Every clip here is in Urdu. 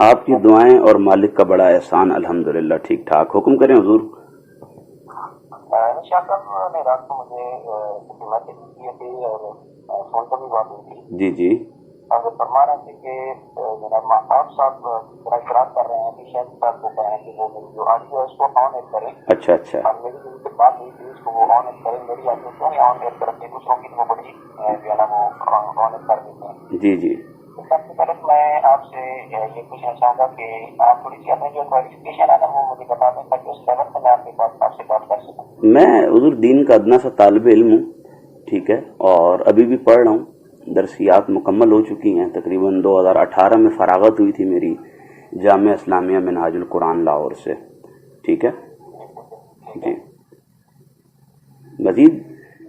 آپ کی دعائیں اور مالک کا بڑا احسان، الحمدللہ ٹھیک ٹھاک. حکم کریں حضور. رات کو مجھے میسج کیے تھے اور فون پر بھی بات ہوئی تھی. جی جی. اور فرما رہے تھے کہ جناب آپ صاحب اعتراض کر رہے ہیں کہ شاید صاحب کو کہیں کہ وہ میری جو آڈیو ہے اس کو آن ایئر کریں. اچھا اچھا. اور میری جو ان سے بات ہوئی تھی اس کو وہ آن ایئر کریں. میری آڈیو کو نہیں آن ایئر کرتے، دوسروں کی وہ بڑی جو ہے نا وہ آن ایئر کر دیتے ہیں. جی جی. سب سے پہلے میں آپ سے یہ پوچھنا چاہوں گا کہ آپ تھوڑی سی اپنی جو کوالیفکیشن ہے نا وہ مجھے بتا دیں تاکہ اس لیول پر میں آپ کے پاس آپ سے بات کر سکوں. میں حضور دین کا ادنا سا طالب علم ہوں، ٹھیک ہے، اور ابھی بھی پڑھ رہا ہوں. درسیات مکمل ہو چکی ہیں. تقریباً 2018 میں فراغت ہوئی تھی میری جامعہ اسلامیہ منہاج القرآن لاہور سے، ٹھیک ہے جی.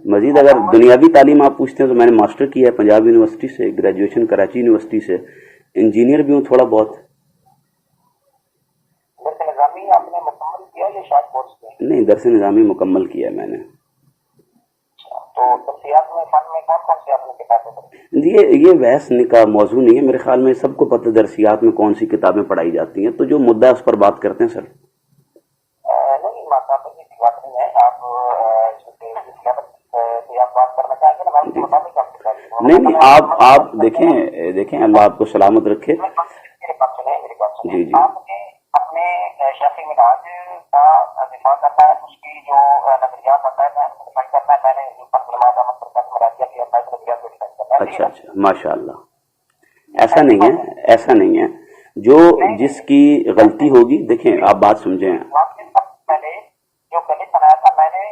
مزید اگر دنیاوی تعلیم آپ پوچھتے ہیں تو میں نے ماسٹر کیا ہے پنجاب یونیورسٹی سے، گریجویشن کراچی یونیورسٹی سے، انجینئر بھی ہوں تھوڑا بہت. نظامی آپ نے مکمل کیا یا شارٹ کورس کیا؟ نہیں، درس نظامی مکمل کیا ہے میں نے. تو درسیات میں فن میں کون کون سی آپ نے کتابیں پڑھی؟ یہ بحث کا موضوع نہیں ہے میرے خیال میں. سب کو پتہ درسیات میں کون سی کتابیں پڑھائی جاتی ہیں، تو جو مدعا اس پر بات کرتے ہیں سر. نہیں مطلب کی بات نہیں ہے. آپ بات کرنا چاہیں گے نا اس کے مطابق نہیں آپ دیکھیں اللہ آپ کو سلامت رکھے. جی جی. آپ نے اپنے شیخ منہاج کا دفاع کرنا ہے، اس کی جو نظریات ہوتا ہے میں ڈیفینڈ کرنا ہے. میں نے اچھا اچھا، ماشاء اللہ. ایسا نہیں ہے جو جس کی غلطی ہوگی. دیکھیں آپ بات سمجھیں. پہلے جو کلپ بنایا تھا میں نے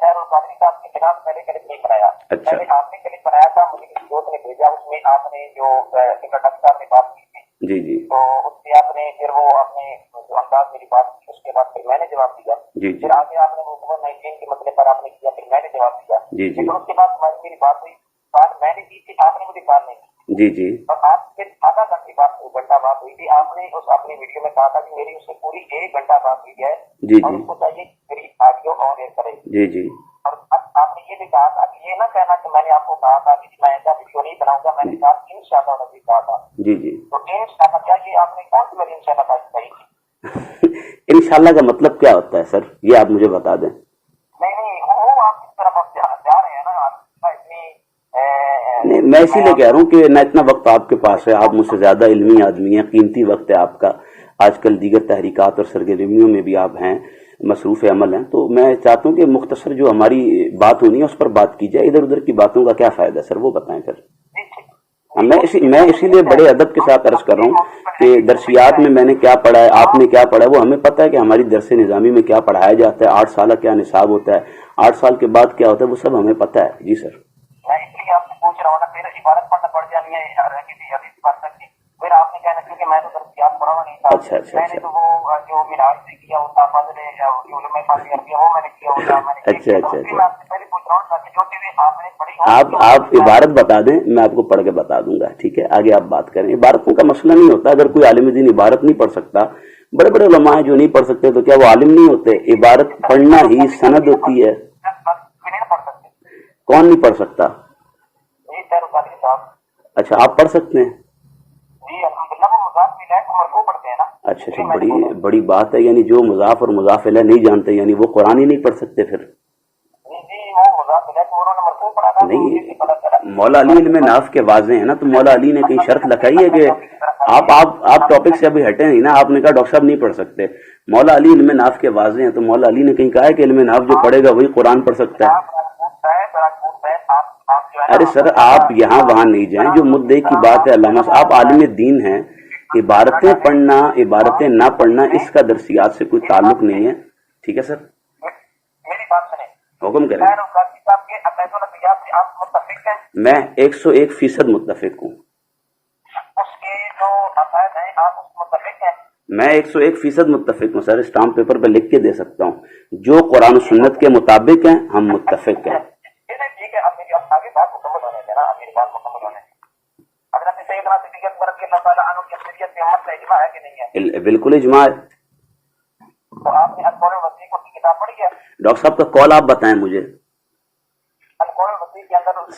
سیر القادری صاحب کے خلاف پہلے کلپ نہیں بنایا. اچھا. پہلے آپ نے کلپ بنایا تھا، مجھے کسی دوست نے بھیجا، اس میں آپ نے جو صاحب نے بات کی تھی. جی جی. تو اس سے آپ نے پھر وہ اپنے جو انداز میری بات کی، اس کے بعد پھر میں نے جواب دیا. جی. پھر آگے آپ نے کووڈ-19 کے مسئلے پر آپ نے کیا، پھر میں نے جواب دیا. جی جی. اس کے بعد میری بات ہوئی، بات میں نے کی تھی، آپ نے مجھے بات نہیں کی. جی جی. اور آپ پھر آدھا گھنٹہ بات ہوئی تھی. آپ نے اس اپنی ویڈیو میں کہا تھا کہ میری اس سے پوری 1 گھنٹہ بات ہوئی ہے. جی اور جی. اس کو چاہیے میری آڈیو آن ایئر کرے. جی جی. اور آپ نے یہ بھی کہا تھا کہ یہ نہ کہنا کہ میں نے آپ کو کہا تھا کہ میں ایسا ویڈیو نہیں بناؤں گا. میں نے کہا انشاءاللہ نبی کہا تھا. جی جی. تو انشاءاللہ کیا یہ آپ نے کون سی میری انشاءاللہ بات کہی تھی؟ انشاءاللہ کا مطلب کیا ہوتا ہے سر، یہ آپ مجھے بتا دیں. نہیں وہ آپ کی طرف آپ جا رہے ہیں نا. نہیں، میں اسی لیے کہہ رہا ہوں کہ نہ اتنا وقت آپ کے پاس ہے، آپ مجھ سے زیادہ علمی آدمی ہیں، قیمتی وقت ہے آپ کا. آج کل دیگر تحریکات اور سرگرمیوں میں بھی آپ ہیں، مصروف عمل ہیں. تو میں چاہتا ہوں کہ مختصر جو ہماری بات ہونی ہے اس پر بات کی جائے. ادھر ادھر کی باتوں کا کیا فائدہ ہے سر، وہ بتائیں پھر. میں اسی لیے بڑے ادب کے ساتھ عرض کر رہا ہوں کہ درسیات میں نے کیا پڑھا ہے، آپ نے کیا پڑھا ہے، وہ ہمیں پتہ ہے کہ ہماری درس نظامی میں کیا پڑھایا جاتا ہے. 8 سالہ کیا نصاب ہوتا ہے، 8 سال کے بعد کیا ہوتا ہے، وہ سب ہمیں پتہ ہے. جی سر. میں اس لیے آپ سے پوچھ رہا ہوں نا، پھر عبارت پڑھنا پڑ جانی ہے کسی حدیث پڑھ سکتی. پھر آپ نے کہنا کیونکہ میں تو درسیات پڑھا نہیں تھا. اچھا. میں نے تو وہ جو منہاج سے کیا ہوتا فضل علوم فاضل عربیہ وہ میں نے کیا ہوتا. میں نے اچھا. آپ سے پہلے پوچھ رہا ہوں تاکہ جو چیزیں آپ نے پڑھی آپ عبارت بتا دیں، میں آپ کو پڑھ کے بتا دوں گا. ٹھیک ہے، آگے آپ بات کریں. عبارتوں کا مسئلہ نہیں ہوتا. اگر کوئی عالم دین عبارت نہیں پڑھ سکتا، بڑے بڑے علماء ہیں جو نہیں پڑھ سکتے، تو کیا وہ عالم نہیں ہوتے؟ عبارت پڑھنا ہی سند ہوتی ہے. کون نہیں پڑھ سکتا؟ اچھا، آپ پڑھ سکتے ہیں. اچھا، بڑی بات ہے. یعنی جو مضاف اور مضاف الیہ نہیں جانتے، یعنی وہ قرآن ہی نہیں پڑھ سکتے پھر. نہیں، مولا علی علم ناف کے واضح ہیں نا. تو مولا علی نے کہیں شرط لگائی ہے کہ آپ ٹاپک سے ابھی ہٹے نہیں نا. آپ نے کہا ڈاکٹر صاحب نہیں پڑھ سکتے. مولا علی علم ناف کے واضح ہیں، تو مولا علی نے کہیں کہا ہے کہ علم ناف جو پڑھے گا وہی قرآن پڑھ سکتا ہے. ارے سر، آپ یہاں وہاں نہیں جائیں. جو مدعے کی بات ہے، علامہ صاحب آپ عالم دین ہیں. عبارتیں پڑھنا، عبارتیں نہ پڑھنا، اس کا درسیات سے کوئی تعلق نہیں ہے. ٹھیک ہے سر، میری بات سنیں. حکم کریں. میں 101% متفق ہوں. اس کے جو عقائد ہیں آپ اس متفق ہیں؟ میں 101% متفق ہوں سر. اسٹامپ پیپر پہ لکھ کے دے سکتا ہوں. جو قرآن و سنت کے مطابق ہیں ہم متفق ہیں. ٹھیک ہے، اب میری آگے بات مکمل ہونے دینا. میری بات مکمل ہونے دیں. حضرت سیدنا صدیق اکبر رضی اللہ تعالیٰ عنہ کی اکثریت میں امت کا اجماع ہے کہ نہیں ہے؟ بالکل اجماع ہے. تو آپ نے القول الوسیع کی کتاب پڑھی ہے؟ ڈاکٹر صاحب کا کال آپ بتائیں مجھے. القول الوسیع کے اندر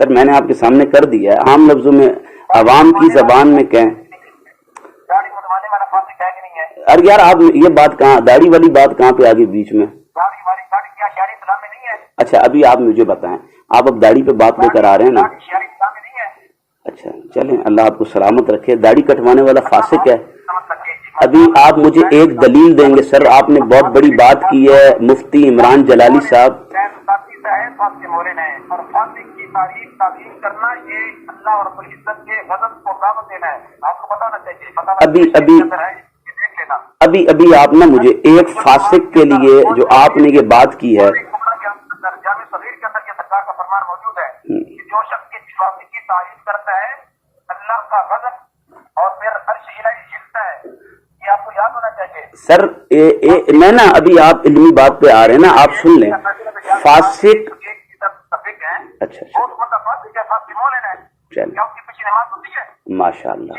سر میں نے آپ کے سامنے کر دیا ہے، عام لفظوں میں عوام کی زبان میں کہیں۔ داڑھی منڈوانے والا فاسق ہے کہ نہیں ہے؟ ارے یار آپ یہ بات کہاں، داڑھی والی بات کہاں پہ آگے بیچ میں؟ داڑھی والی داڑھی کیا شریعت اسلام میں نہیں ہے؟ اچھا ابھی آپ مجھے بتائیں، آپ اب داڑھی پہ بات لے کر آ رہے ہیں نا؟ داڑھی شریعت اسلام میں نہیں ہے۔ اچھا چلیں، اللہ آپ کو سلامت رکھے۔ داڑھی کٹوانے والا فاسق ہے؟ ابھی آپ مجھے ایک دلیل دیں گے؟ سر آپ نے بہت بڑی بات کی ہے، مفتی عمران جلالی صاحب۔ اور فاسق کی تعریف کرنا یہ اللہ اور رب العزت کے غضب کو دعوت دینا ہے، آپ کو بتانا چاہیے۔ ابھی آپ نے مجھے ایک فاسق کے لیے جو آپ نے یہ بات کی ہے، جامع صغیر کے اندر یہ سرکار کا فرمان موجود ہے کہ جو شخص کی فاسق کی تعریف کرتا ہے اللہ کا غضب اور پھر عرش الہی جھکتا ہے، یہ آپ کو یاد ہونا چاہیے۔ سر میں نا ابھی آپ علمی بات پہ آ رہے ہیں نا، آپ سن لیں۔ فاسق اچھا ماشاء اللہ،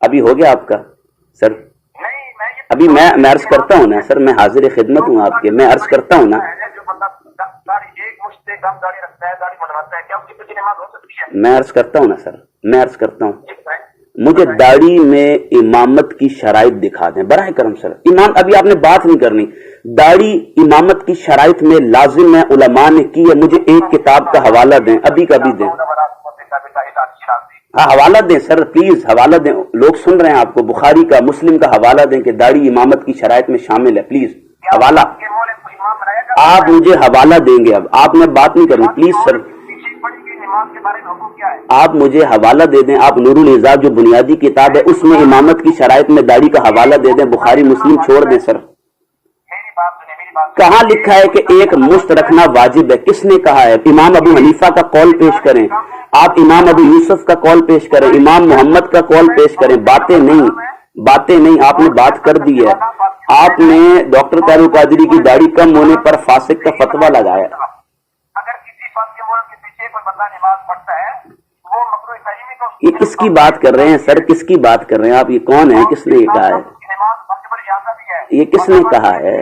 ابھی ہو گیا آپ کا سر؟ ابھی میں عرض کرتا ہوں نا سر، میں حاضر خدمت ہوں آپ کے، میں عرض کرتا ہوں نا، میں عرض کرتا ہوں نا سر، میں عرض کرتا ہوں، مجھے داڑھی میں امامت کی شرائط دکھا دیں براہ کرم سر۔ امام ابھی آپ نے بات نہیں کرنی، داڑھی امامت کی شرائط میں لازم ہے، علماء نے کی ہے، مجھے ایک کتاب کا حوالہ دیں، ابھی کا بھی دیں۔ ہاں حوالہ دیں سر پلیز، حوالہ دیں، لوگ سن رہے ہیں آپ کو، بخاری کا مسلم کا حوالہ دیں کہ داڑھی امامت کی شرائط میں شامل ہے، پلیز حوالہ۔ آپ مجھے حوالہ دیں گے، اب آپ نے بات نہیں کرنی پلیز سر، آپ مجھے حوالہ دے دیں۔ آپ نور الاعزاز جو بنیادی کتاب ہے اس میں امامت کی شرائط میں داڑھی کا حوالہ دے دیں، بخاری مسلم چھوڑ دیں سر۔ کہاں لکھا ہے کہ ایک مشت رکھنا واجب ہے؟ کس نے کہا ہے؟ امام ابو حنیفہ کا قول پیش کریں، آپ امام ابو یوسف کا قول پیش کریں، امام محمد کا قول پیش کریں، باتیں نہیں، آپ نے بات کر دی ہے۔ آپ نے ڈاکٹر طاہر القادری کی داڑھی کم ہونے پر فاسق کا فتویٰ لگایا۔ یہ کس کی بات کر رہے ہیں سر؟ کس کی بات کر رہے ہیں آپ؟ یہ کون ہے؟ کس نے یہ کہا ہے؟ یہ کس نے کہا ہے؟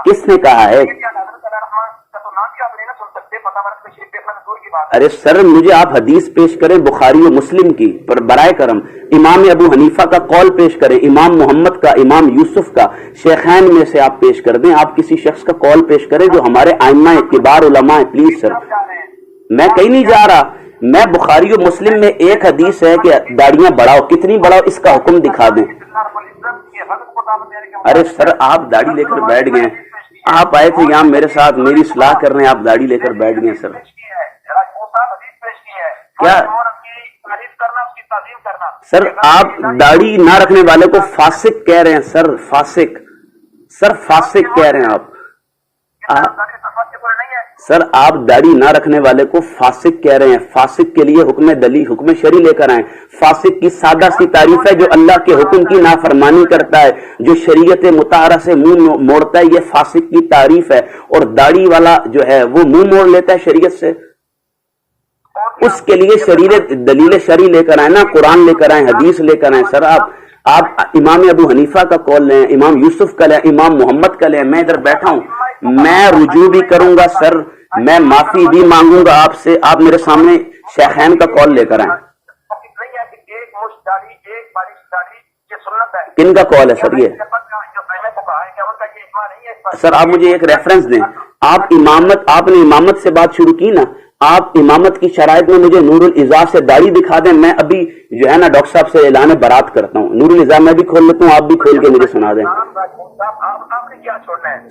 کس نے کہا ہے؟ ارے سر مجھے آپ حدیث پیش کریں بخاری و مسلم کی، پر برائے کرم امام ابو حنیفہ کا قول پیش کریں، امام محمد کا، امام یوسف کا، شیخین میں سے آپ پیش کر دیں۔ آپ کسی شخص کا قول پیش کریں جو ہمارے ائمہ کبار علماء ہیں، پلیز سر۔ میں کہیں نہیں جا رہا، میں بخاری و مسلم میں ایک حدیث ہے کہ داڑیاں بڑھاؤ، کتنی بڑھاؤ اس کا حکم دکھا دیں۔ ارے سر آپ داڑھی لے کر بیٹھ گئے، آپ آئے تھے یہاں میرے ساتھ میری اصلاح کر رہے ہیں، آپ داڑھی لے کر بیٹھ گئے سر۔ کیا سر آپ داڑھی نہ رکھنے والے کو فاسق کہہ رہے ہیں سر؟ فاسق کہہ رہے ہیں آپ سر، آپ داڑھی نہ رکھنے والے کو فاسق کہہ رہے ہیں۔ فاسق کے لیے حکم شرعی لے کر آئیں۔ فاسق کی سادہ سی تعریف ہے جو اللہ کے حکم کی نافرمانی کرتا ہے، جو شریعت مطہرہ سے منہ موڑتا ہے، یہ فاسق کی تعریف ہے۔ اور داڑھی والا جو ہے وہ منہ موڑ لیتا ہے شریعت سے، اس کے لیے شریعت دلیل شرعی لے کر آئیں نا، قرآن لے کر آئیں، حدیث لے کر آئیں۔ سر آپ امام ابو حنیفہ کا قول لیں، امام یوسف کا لیں، امام محمد کا لیں۔ میں ادھر بیٹھا ہوں، میں رجوع بھی کروں گا سر، میں معافی بھی مانگوں گا آپ سے۔ آپ میرے سامنے شیخین کا قول لے کر آئیں۔ کن کا قول ہے سر یہ؟ سر آپ مجھے ایک ریفرنس دیں۔ آپ نے امامت سے بات شروع کی نا، آپ امامت کی شرائط میں مجھے نور الاعزاز سے داڑھی دکھا دیں، میں ابھی جو ہے نا ڈاکٹر صاحب سے اعلان برات کرتا ہوں۔ نور الاعزاز میں بھی کھول لیتا ہوں، آپ بھی کھول کے مجھے سنا دیں۔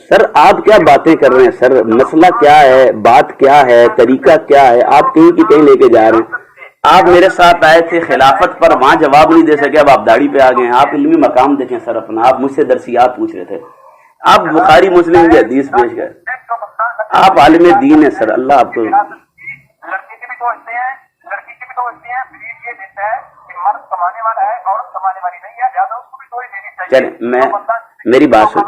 سر آپ کیا باتیں کر رہے ہیں سر؟ مسئلہ کیا ہے، بات کیا ہے، طریقہ کیا ہے؟ آپ کہیں کی کہیں لے کے جا رہے ہیں۔ آپ میرے ساتھ آئے تھے خلافت پر، وہاں جواب نہیں دے سکے، اب آپ داڑھی پہ آ گئے ہیں۔ آپ علمی مقام دیکھیں سر اپنا، آپ مجھ سے درسیات پوچھ رہے تھے، آپ بخاری مسلم کی حدیث پیش کر، آپ عالم دین ہیں سر، اللہ آپ کو۔ چلیں میری بات سن،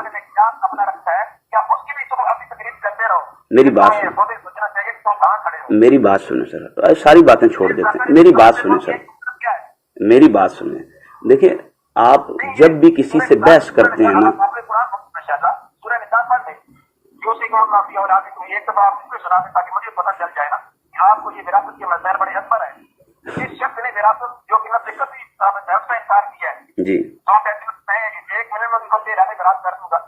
میری بات سنیں سر، ساری باتیں چھوڑ دیتے ہیں، میری بات سنیں سر، میری بات سنیں۔ دیکھیں آپ جب بھی کسی سے بحث کرتے ہیں نا، جو سے کافی اولاد کوئی ایک دفعہ آپ کو سنا دیں تاکہ مجھے پتہ چل جائے نا کہ آپ کو یہ وراثت کے مسائل بڑے اکبر ہیں. اس شخص نے وراثت جو کہ نہ دقت ہی صاحب کا انکار کیا ہے جی تو آپ کہتے ہیں میں 1 منٹ میں ان کو ارادے برات کر دوں گا.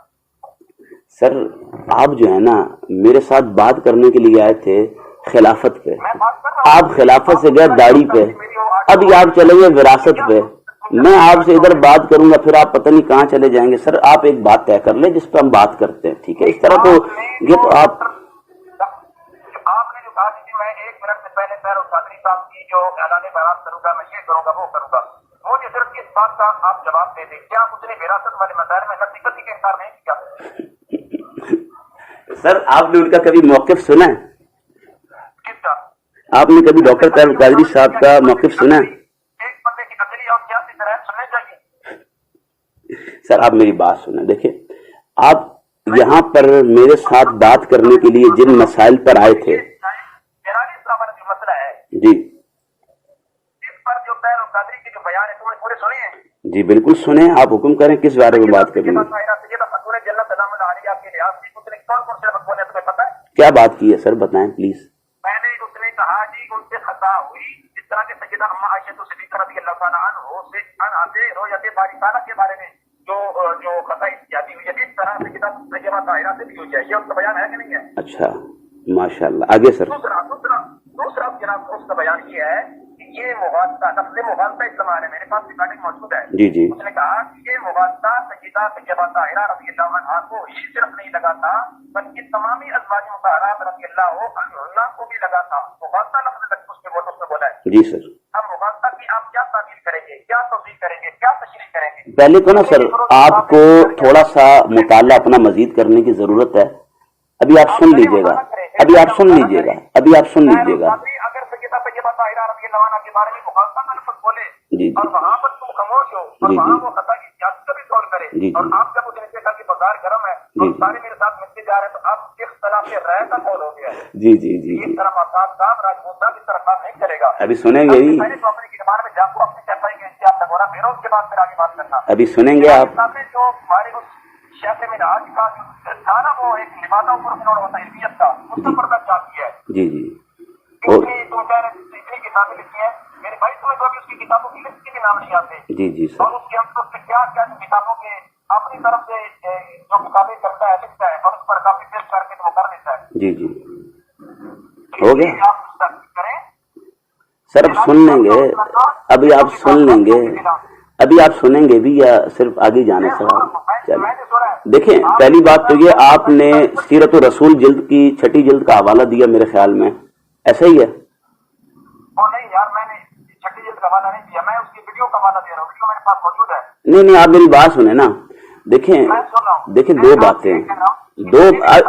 سر آپ جو ہے نا میرے ساتھ بات کرنے کے لیے آئے تھے خلافت پہ, میں بات کر رہا ہوں آپ خلافت سے گئے داڑھی پہ, ابھی آپ چلیں گے وراثت پہ. میں آپ سے ادھر بات کروں گا پھر آپ پتہ نہیں کہاں چلے جائیں گے. سر آپ ایک بات طے کر لیں جس پہ ہم بات کرتے ہیں, ٹھیک ہے؟ اس طرح تو یہ تو آپ نے جو کہا کہ میں 1 منٹ سے پہلے فیروز قادری صاحب کی جو اعلان برات کروں گا, میں یہ کروں گا وہ کروں گا, مجھے صرف اس بات کا آپ جواب دے دیں کیا اس نے وراثت والے مسائل میں حقیقت کا انکار نہیں کیا؟ سر آپ نے ان کا کبھی موقف سنا ہے؟ کس کا؟ آپ نے کبھی ڈاکٹر طاہر القادری صاحب کا موقف سنا ہے؟ ایک بندے کی عقلی اور سیاسی طرح سننے چاہیے. سر آپ میری بات سنیں, دیکھیں آپ یہاں پر میرے ساتھ بات کرنے کے لیے جن مسائل پر آئے تھے جنابی صاحب کا جو مسئلہ ہے جی اس پر جو طاہر القادری کے جو بیان ہے تم نے پورے سنے ہیں؟ جی بالکل سنیں, آپ حکم کریں کس بارے میں بات کریں گے. کیا بات کی ہے سر بتائیں پلیز. میں نے اس نے کہا جی ان سے خطا ہوئی جس طرح کے سیدہ اما عائشہ صدیقہ رضی اللہ تعالیٰ عنہ سے رؤیت بارکانہ کے بارے میں جو خطا احتیاطی ہوئی ہے اس طرح سیدہ طیبہ طاہرہ سے بھی ہوئی ہے. یہ اس کا بیان ہے کہ نہیں ہے؟ اچھا ماشاء اللہ, آگے سر. دوسرا جناب اس کا بیان یہ ہے کہ یہ مغالطہ لفظ مغالطہ استعمال ہے, میرے پاس ریکارڈنگ موجود ہے. جی جی اس نے کہا کہ یہ مغالطہ سیدہ طیبہ طاہرہ رضی اللہ عنہا کو ہی صرف نہیں لگا تھا بلکہ تمامی ازواج مطہرات رضی اللہ عنہا کو بھی لگا تھا. مغالطہ لفظ اس میں بولا ہے. جی سر. اب مغالطہ کی آپ کیا تعبیر کریں گے, کیا توضیح کریں گے, کیا تشریح کریں گے؟ پہلے تو نا سر آپ کو تھوڑا سا مطالعہ اپنا مزید کرنے کی ضرورت ہے. ابھی آپ سن لیجیے گا, ابھی آپ سن لیجیے گا, ابھی آپ سن لیجیے گا. اگر سیدہ طیبہ طاہرہ رضی اللہ عنہا کے بارے میں مغالطہ کا لفظ بولے جی اور وہاں پر تم خاموش ہو اور وہاں وہ خطا کی سیاست کا بھی سوال کرے اور آپ جب اسے دیکھا کہ بازار گرم ہے اور سارے میرے ساتھ ملتے جا رہے ہیں تو آپ اختلاف رائے کا قول ہو گیا ہے. جی جی جی اس طرح آفات صاحب راجپوت صاحب اس طرح کام نہیں کرے گا. ابھی سنیں گے ہی, پہلے تو اپنے کی زبان میں جاپو اپنی چرچائی کے انتظار تک ہونا پھر اس کے بعد پھر آگے بات کرنا. ابھی سنیں گے آپ. جو ہمارے اس شیخ منہاج کا جو تھا نا وہ ایک لبادہ اوپر انہوں نے ہوتا علمیت کا اس کا پردہ چاپ کیا ہے. جی جی تم کہہ رہے اتنی کتابیں لکھی ہیں میرے بھائی, تمہیں تو ابھی اس کی کتابوں کی لسٹ کے بھی نام نہیں آتے. جی جی سر. اور اس کے اندر سے کیا کیا کتابوں کے اپنی طرف سے جو کتابیں کرتا ہے لکھتا ہے اور اس پر کافی پیش کر کے وہ کر دیتا ہے. جی جی ہو گیا آپ کریں سر. اب سن لیں گے, ابھی آپ سن لیں گے, ابھی آپ سنیں گے بھی یا صرف آگے جانے سر. چلیں دیکھیں, پہلی بات تو یہ آپ نے سیرت الرسول جلد کی 6 جلد کا حوالہ دیا میرے خیال میں, ایسا ہی ہے؟ نہیں یار میں نے 6 جلد کا حوالہ نہیں دیا, میں اس کی ویڈیو کا حوالہ دے رہا ہوں, ویڈیو میرے پاس موجود ہے. نہیں آپ میری بات سنیں نا. دیکھیں دو باتیں, دو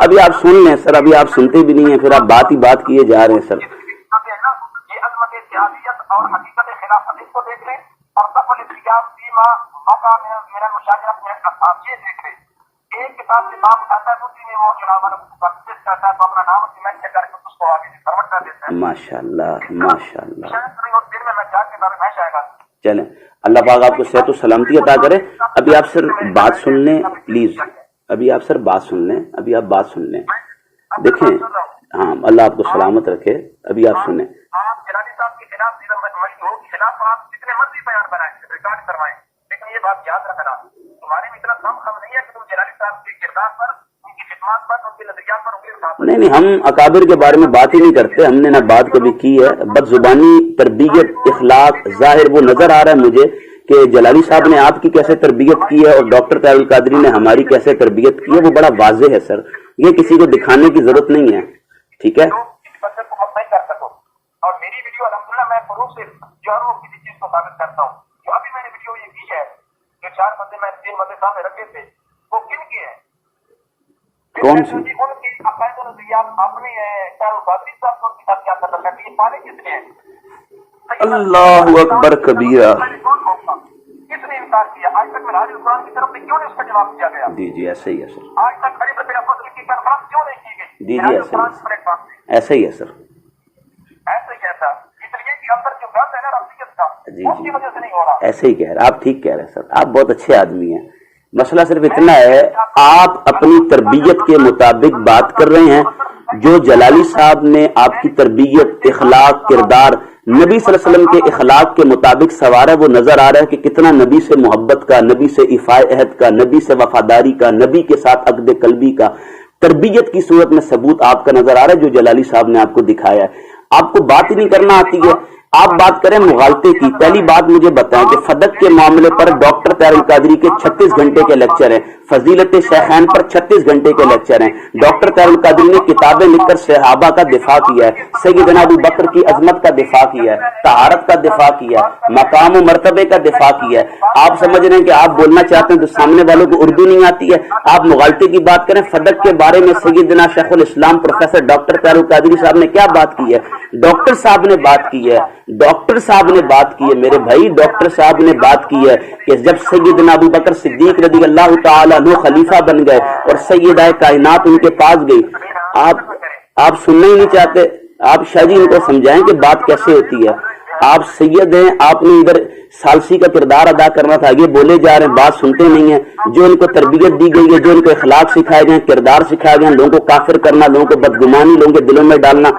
ابھی آپ سن لیں سر, ابھی آپ سنتے بھی نہیں ہیں پھر آپ بات ہی بات کیے جا رہے ہیں سر. یہ عظمت سیاست اور حقیقت خلافت اس کو دیکھ لیں اور سفل اختیار سیما موقع میرا مشاہدہ آپ یہ دیکھ لیں. ایک کتاب سے کام کرتا ہے دوسری میں وہ جناب کوشش کرتا ہے تو اپنا نام سیمنٹ کر کے اس کو آگے فارورڈ کر دیتا ہے. ماشاء اللہ ماشاء اللہ. شاید دن میں جا کے بارے میں آئے گا. چلیں اللہ پاک آپ کو صحت و سلامتی عطا کرے. ابھی آپ سر بات سن لیں پلیز, ابھی آپ سر بات سن لیں, ابھی آپ بات سن لیں. دیکھیں ہاں اللہ آپ کو سلامت رکھے. ابھی آپ سنیں. آپ جلالی صاحب کے خلاف خلاف آپ جتنے مرضی بیان بنائیں ریکارڈ کروائیں, لیکن یہ بات یاد رکھنا تمہارے میں اتنا کم نہیں ہے کہ تم جلالی صاحب کے کردار پر, ان کی خدمات پر, ان کے نظریات پر نہیں ہم اکابر کے بارے میں بات ہی نہیں کرتے. ہم نے نہ بات کبھی کی ہے. بد زبانی, تربیت, اخلاق, ظاہر وہ نظر آ رہا ہے مجھے کہ جلالی صاحب نے آپ کی کیسے تربیت کی ہے اور ڈاکٹر طاہر القادری نے ہماری کیسے تربیت کی ہے, وہ بڑا واضح ہے سر. یہ کسی کو دکھانے کی ضرورت نہیں ہے, ٹھیک ہے؟ اور میری ویڈیو الحمدللہ میں پروف سے جو ہے وہ کسی چیز کو ثابت کرتا ہوں. جو ابھی میں نے ویڈیو یہ کی ہے جو 4 بندے میں 3 بندے سامنے رکھے تھے وہ کن کے ہیں؟ کون سی؟ ان کی عقائد و نظریات اپنے ہیں. طاہر القادری صاحب کو کتاب کیا پتہ ہے کہ یہ پانے کس نے ہیں؟ اللہ اکبر کبیرہ. کس نے انکار کیا؟ آج تک میں راج قرآن کی طرف سے کیوں نہیں اس کا جواب دیا گیا؟ جی جی ایسا ہی ہے سر. آج تک خلیفہ بن فضل کی کنفرنس کیوں نہیں کی گئی؟ جی جی ایسا ہی ہے سر. ایسے کیسا؟ اس لیے کہ اندر جو گند ہے نا رفیقت کا اس کی وجہ سے نہیں ہو رہا. ایسے ہی کہہ رہے, آپ ٹھیک کہہ رہے ہیں سر. آپ بہت اچھے آدمی ہیں, مسئلہ صرف اتنا ہے، آپ اپنی تربیت کے مطابق بات کر رہے ہیں. جو جلالی صاحب نے آپ کی تربیت، اخلاق، کردار نبی صلی اللہ علیہ وسلم کے اخلاق کے مطابق سوارا ہے، وہ نظر آ رہا ہے کہ کتنا نبی سے محبت کا، نبی سے ایفائے عہد کا، نبی سے وفاداری کا، نبی کے ساتھ عقد قلبی کا، تربیت کی صورت میں ثبوت آپ کا نظر آ رہا ہے جو جلالی صاحب نے آپ کو دکھایا ہے. آپ کو بات ہی نہیں کرنا آتی ہے، آپ بات کریں مغالطے کی. پہلی بات مجھے بتائیں کہ فدق کے معاملے پر ڈاکٹر طاہر القادری کے 36 گھنٹے کے لیکچر ہیں، فضیلت شیخین پر 36 گھنٹے کے لیکچر ہیں. ڈاکٹر طاہر القادری نے کتابیں لکھ کر صحابہ کا دفاع کیا ہے، سیدنا ابو بکر کی عظمت کا دفاع کیا ہے، طہارت کا دفاع کیا ہے، مقام و مرتبے کا دفاع کیا ہے. آپ سمجھ رہے ہیں کہ آپ بولنا چاہتے ہیں تو سامنے والوں کو اردو نہیں آتی ہے، آپ مغالطے کی بات کریں. فدق کے بارے میں سیدنا شیخ الاسلام پروفیسر ڈاکٹر طاہر القادری صاحب نے کیا بات کی ہے؟ ڈاکٹر صاحب نے بات کی ہے، ڈاکٹر صاحب نے بات کی ہے میرے بھائی، ڈاکٹر صاحب نے بات کی ہے کہ جب سیدنا ابو بکر صدیق رضی اللہ تعالیٰ عنہ خلیفہ بن گئے اور سیدہ کائنات ان کے پاس گئی، آپ سننا ہی نہیں چاہتے. آپ شاہ جی ان کو سمجھائیں کہ بات کیسے ہوتی ہے. آپ سید ہیں، آپ نے ادھر ثالثی کا کردار ادا کرنا تھا، یہ بولے جا رہے ہیں، بات سنتے نہیں ہیں. جو ان کو تربیت دی گئی ہے، جو ان کو اخلاق سکھائے گئے، کردار سکھائے گئے، لوگوں کو کافر کرنا، لوگوں کو بدگمانی لوگوں کے دلوں میں ڈالنا.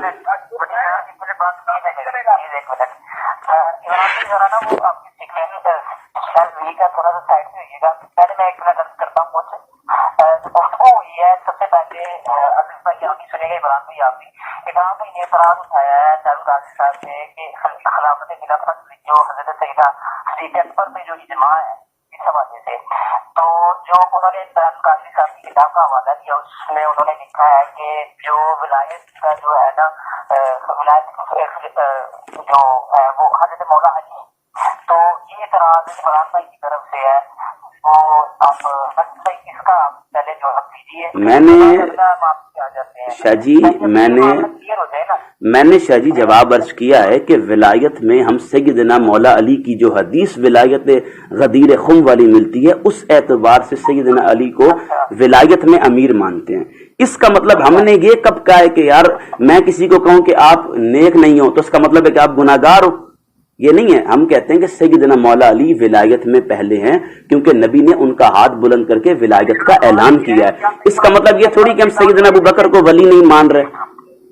تھوڑا سا سائڈ سے ہوئیے گا. پہلے میں ایک منٹ عرض کرتا ہوں گفتگو ہوئی ہے. سب سے پہلے عزیز بھائی آپ بھی سنے گا، عمران بھائی آپ بھی. عمران بھائی نے اعتراض اٹھایا ہے طاہر القادری صاحب سے کہ خلافت خلافت جو حضرت سیدہ صدیقہ اکبر میں جو اجماع ہے اس حوالے سے، تو جو انہوں نے طاہر القادری صاحب کی کتاب کا حوالہ دیا اس میں انہوں نے لکھا ہے کہ جو ولایت کا جو ہے نا، ولایت جو ہے وہ حضرت مولا علی. تو یہ اعتراض عمران بھائی کی طرف سے ہے، وہ آپ اس کا پہلے جواب دیجیے. میں نے شاہ جی جواب عرض کیا ہے کہ ولایت میں ہم سیدنا مولا علی کی جو حدیث ولایت غدیر خم والی ملتی ہے اس اعتبار سے سیدنا علی کو ولایت میں امیر مانتے ہیں. اس کا مطلب ہم نے یہ کب کہا ہے کہ یار میں کسی کو کہوں کہ آپ نیک نہیں ہو تو اس کا مطلب ہے کہ آپ گناہگار ہو؟ یہ نہیں ہے. ہم کہتے ہیں کہ سیدنا مولا علی ولایت میں پہلے ہیں کیونکہ نبی نے ان کا ہاتھ بلند کر کے ولایت کا اعلان کیا ہے. اس کا مطلب یہ تھوڑی کہ ہم سیدنا ابو بکر کو ولی نہیں مان رہے.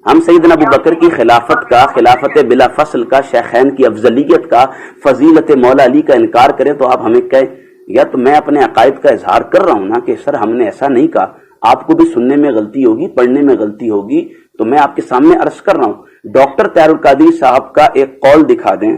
ہم سیدنا ابو بکر کی خلافت کا، خلافت بلا فصل کا، شیخین کی افضلیت کا، فضیلت مولا علی کا انکار کریں تو آپ ہمیں کہیں یا تو میں اپنے عقائد کا اظہار کر رہا ہوں نا کہ سر ہم نے ایسا نہیں کہا. آپ کو بھی سننے میں غلطی ہوگی، پڑھنے میں غلطی ہوگی، تو میں آپ کے سامنے عرض کر رہا ہوں. ڈاکٹر طاہر القادری صاحب کا ایک قول دکھا دیں